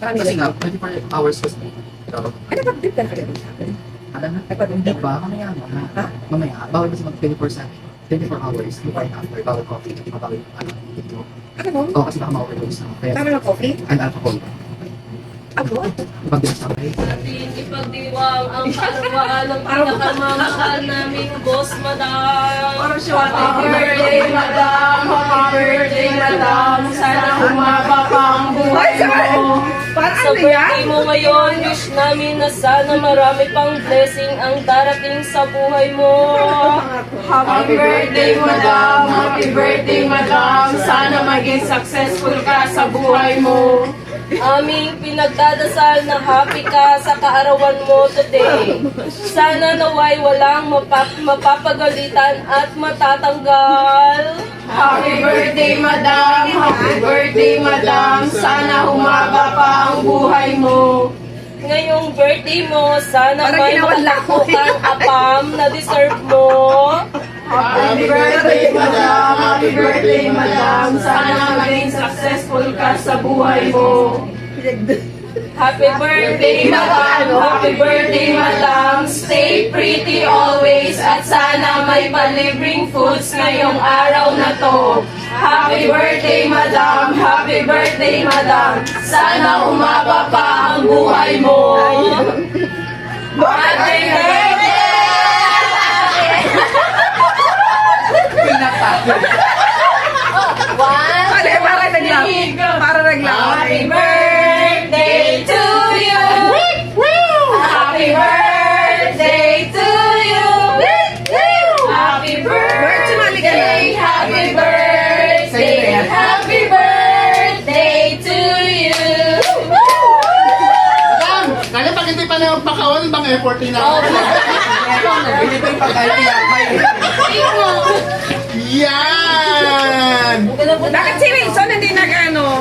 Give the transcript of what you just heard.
Kasi nga, 24 hours kasi. So, Ano ba dip ka rin sa akin? alam na, hindi ba? Mamaya nga. Ha? Mamaya, bawal kasi mag 24/7. 24 hours, before and after, bawal coffee, at bawal ito. Ano mo? Oo, kasi baka ma-overdose na. Kaya, Tama ng coffee? and alcohol. Ako? Pag dinasakay, Ipagdiwang ang karawaan ng pinakamamahal naming boss, madam. Happy birthday, madam. Happy birthday, madam. Sana humaba pa ang buhay mo. Parang Sa ano yan? birthday mo ngayon, wish namin na sana marami pang blessing ang darating sa buhay mo. Happy birthday, madam! Happy birthday, madam! Sana maging successful ka sa buhay mo. Aming pinagdadasal na happy ka sa kaarawan mo today. Sana naway walang mapapagalitan at matatanggal. Happy birthday, madam! Happy birthday, madam! Sana humaba pa ang buhay mo. Ngayong birthday mo, sana Parang may ginawala ko. makakapang apam na deserve mo. Happy birthday, madam! Happy birthday, madam! Sana maging successful ka sa buhay mo. Happy birthday, madam! Happy birthday, madam! Stay pretty always at sana may palibreng foods ngayong araw na to. Happy birthday, madam! Happy birthday, madam! Sana umaba pa ang buhay mo! Happy birthday! Parang naglaw. Parang naglaw. Happy birthday to you! Happy birthday to you! Happy sumali ka na. birthday! Happy birthday! Happy birthday to you! Madam, kaya pag hindi pa na pakawan, bang effort nila? hindi pa yung pag-alpiyamay. Yan! Bakit si Wilson hindi nag-ano?